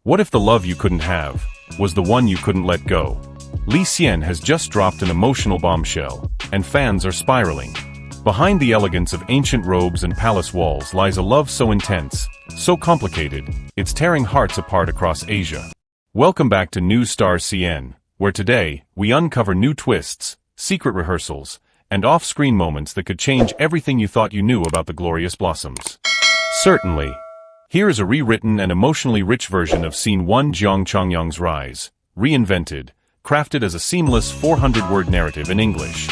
What if the love you couldn't have was the one you couldn't let go? Li Xian has just dropped an emotional bombshell, and fans are spiraling. Behind the elegance of ancient robes and palace walls lies a love so intense, so complicated, it's tearing hearts apart across Asia. Welcome back to News Star CN, where today, we uncover new twists, secret rehearsals, and off-screen moments that could change everything you thought you knew about the glorious blossoms. Certainly. Here is a rewritten and emotionally rich version of Scene 1 Jang Chongyong's Rise, reinvented, crafted as a seamless 400-word narrative in English.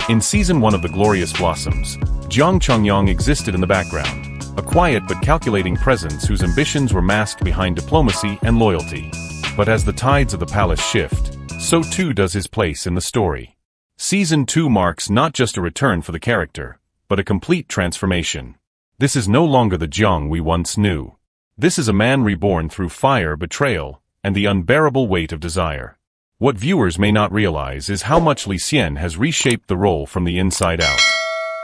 In Season 1 of The Glorious Blossoms, Jang Chongyong existed in the background, a quiet but calculating presence whose ambitions were masked behind diplomacy and loyalty. But as the tides of the palace shift, so too does his place in the story. Season 2 marks not just a return for the character, but a complete transformation. This is no longer the Jang we once knew. This is a man reborn through fire, betrayal, and the unbearable weight of desire. What viewers may not realize is how much Li Xian has reshaped the role from the inside out.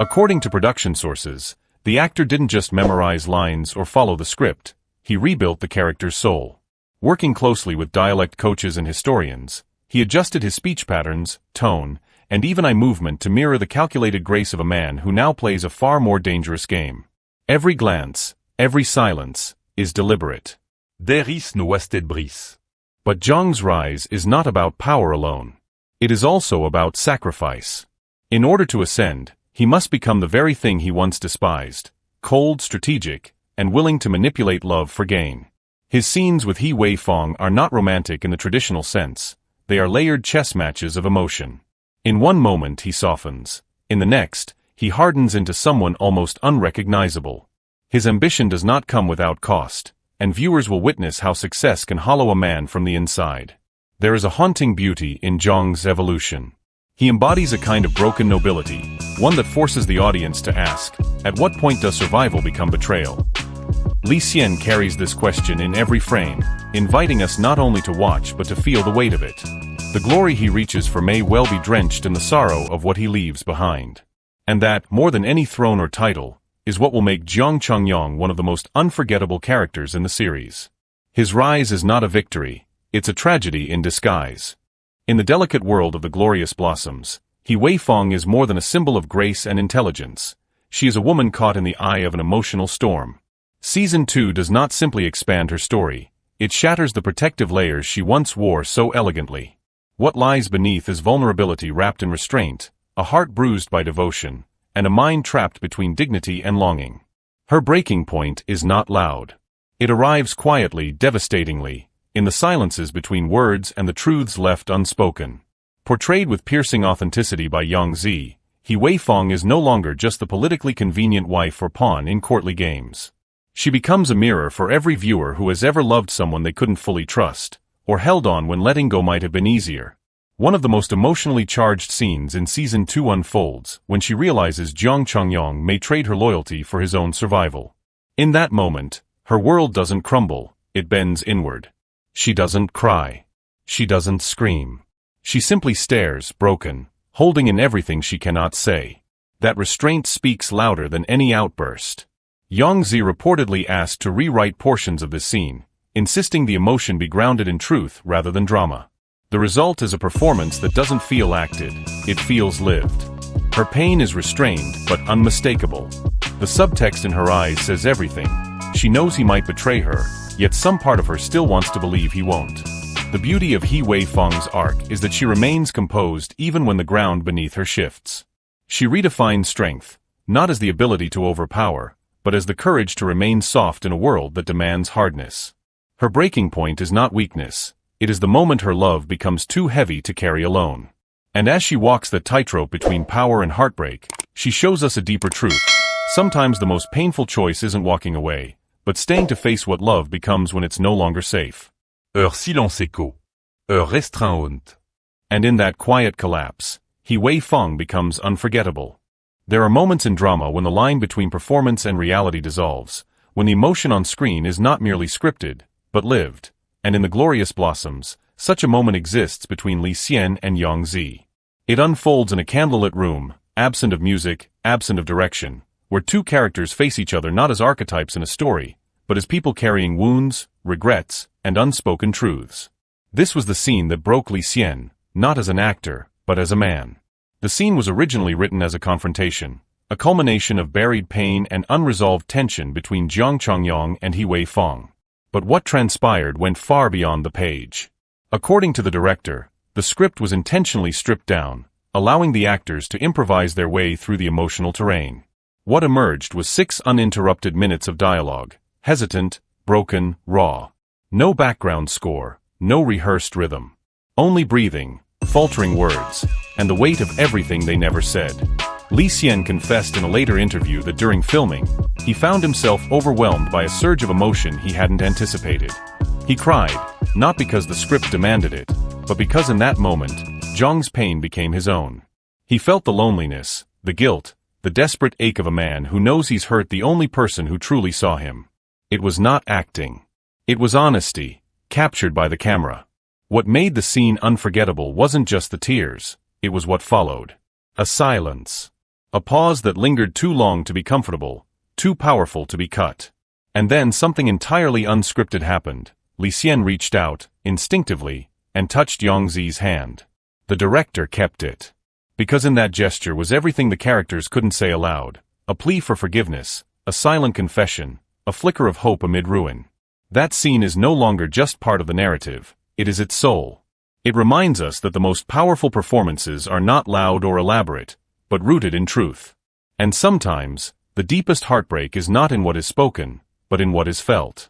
According to production sources, the actor didn't just memorize lines or follow the script, he rebuilt the character's soul. Working closely with dialect coaches and historians, he adjusted his speech patterns, tone, and even eye movement to mirror the calculated grace of a man who now plays a far more dangerous game. Every glance, every silence, is deliberate. Der is no wasted breath. But Jang's rise is not about power alone. It is also about sacrifice. In order to ascend, he must become the very thing he once despised, cold, strategic, and willing to manipulate love for gain. His scenes with Wei Fong are not romantic in the traditional sense, they are layered chess matches of emotion. In one moment he softens, in the next, he hardens into someone almost unrecognizable. His ambition does not come without cost, and viewers will witness how success can hollow a man from the inside. There is a haunting beauty in Jang's evolution. He embodies a kind of broken nobility, one that forces the audience to ask, at what point does survival become betrayal? Li Xian carries this question in every frame, inviting us not only to watch but to feel the weight of it. The glory he reaches for may well be drenched in the sorrow of what he leaves behind. And that, more than any throne or title, is what will make Jang Chongyong one of the most unforgettable characters in the series. His rise is not a victory, it's a tragedy in disguise. In the delicate world of the glorious blossoms, Wei Fong is more than a symbol of grace and intelligence. She is a woman caught in the eye of an emotional storm. Season 2 does not simply expand her story, it shatters the protective layers she once wore so elegantly. What lies beneath is vulnerability wrapped in restraint, a heart bruised by devotion, and a mind trapped between dignity and longing. Her breaking point is not loud. It arrives quietly, devastatingly, in the silences between words and the truths left unspoken. Portrayed with piercing authenticity by Yang Zi, Wei Fong is no longer just the politically convenient wife or pawn in courtly games. She becomes a mirror for every viewer who has ever loved someone they couldn't fully trust, or held on when letting go might have been easier. One of the most emotionally charged scenes in Season 2 unfolds when she realizes Jang Chongyong may trade her loyalty for his own survival. In that moment, her world doesn't crumble, it bends inward. She doesn't cry. She doesn't scream. She simply stares, broken, holding in everything she cannot say. That restraint speaks louder than any outburst. Yang Zi reportedly asked to rewrite portions of this scene, insisting the emotion be grounded in truth rather than drama. The result is a performance that doesn't feel acted, it feels lived. Her pain is restrained, but unmistakable. The subtext in her eyes says everything. She knows he might betray her, yet some part of her still wants to believe he won't. The beauty of Wei Fong's arc is that she remains composed even when the ground beneath her shifts. She redefines strength, not as the ability to overpower, but as the courage to remain soft in a world that demands hardness. Her breaking point is not weakness. It is the moment her love becomes too heavy to carry alone. And as she walks the tightrope between power and heartbreak, she shows us a deeper truth. Sometimes the most painful choice isn't walking away, but staying to face what love becomes when it's no longer safe. Silence écho. Restreint. And in that quiet collapse, Wei Fong becomes unforgettable. There are moments in drama when the line between performance and reality dissolves, when the emotion on screen is not merely scripted, but lived. And in The Glorious Blossoms, such a moment exists between Li Xian and Yang Zi. It unfolds in a candlelit room, absent of music, absent of direction, where two characters face each other not as archetypes in a story, but as people carrying wounds, regrets, and unspoken truths. This was the scene that broke Li Xian, not as an actor, but as a man. The scene was originally written as a confrontation, a culmination of buried pain and unresolved tension between Jang Chongyong and Wei Fong. But what transpired went far beyond the page. According to the director, the script was intentionally stripped down, allowing the actors to improvise their way through the emotional terrain. What emerged was 6 uninterrupted minutes of dialogue, hesitant, broken, raw. No background score, no rehearsed rhythm. Only breathing, faltering words, and the weight of everything they never said. Li Xian confessed in a later interview that during filming, he found himself overwhelmed by a surge of emotion he hadn't anticipated. He cried, not because the script demanded it, but because in that moment, Zhang's pain became his own. He felt the loneliness, the guilt, the desperate ache of a man who knows he's hurt the only person who truly saw him. It was not acting. It was honesty, captured by the camera. What made the scene unforgettable wasn't just the tears, it was what followed. A silence. A pause that lingered too long to be comfortable, too powerful to be cut. And then something entirely unscripted happened. Li Xian reached out, instinctively, and touched Yang Zi's hand. The director kept it. Because in that gesture was everything the characters couldn't say aloud. A plea for forgiveness, a silent confession, a flicker of hope amid ruin. That scene is no longer just part of the narrative, it is its soul. It reminds us that the most powerful performances are not loud or elaborate, but rooted in truth. And sometimes, the deepest heartbreak is not in what is spoken, but in what is felt.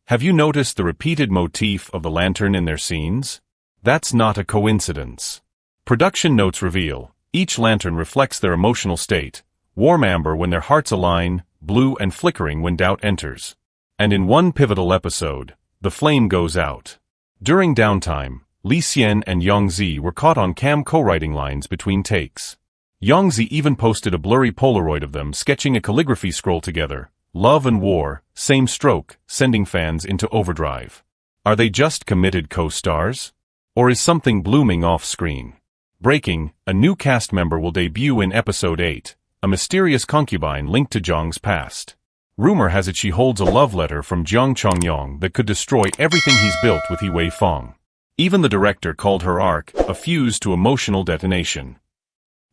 Have you noticed the repeated motif of the lantern in their scenes? That's not a coincidence. Production notes reveal, each lantern reflects their emotional state, warm amber when their hearts align, blue and flickering when doubt enters. And in one pivotal episode, the flame goes out. During downtime, Li Xian and Yang Zi were caught on cam co-writing lines between takes. Yang Zi even posted a blurry Polaroid of them sketching a calligraphy scroll together, love and war, same stroke, sending fans into overdrive. Are they just committed co-stars? Or is something blooming off-screen? Breaking, a new cast member will debut in episode 8, a mysterious concubine linked to Zhang's past. Rumor has it she holds a love letter from Jang Chongyong that could destroy everything he's built with Wei Fong. Even the director called her arc a fuse to emotional detonation.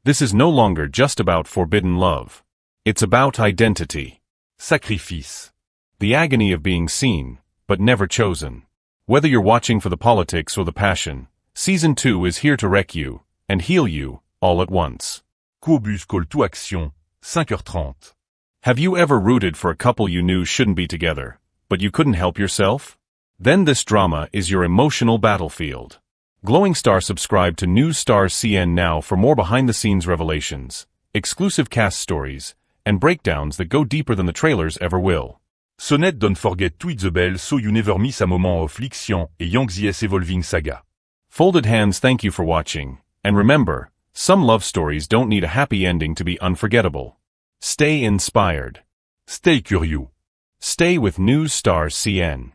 This is no longer just about forbidden love. It's about identity. Sacrifice. The agony of being seen, but never chosen. Whether you're watching for the politics or the passion, Season 2 is here to wreck you, and heal you, all at once. Courbus call to action, 5h30. Have you ever rooted for a couple you knew shouldn't be together, but you couldn't help yourself? Then this drama is your emotional battlefield. Glowing Star subscribe to News Stars CN now for more behind-the-scenes revelations, exclusive cast stories, and breakdowns that go deeper than the trailers ever will. Sonnet don't forget tweet the bell so you never miss a moment of Li Xian et Yang Zi's evolving saga. Folded hands, thank you for watching, and remember, some love stories don't need a happy ending to be unforgettable. Stay inspired. Stay curious. Stay with News Stars CN.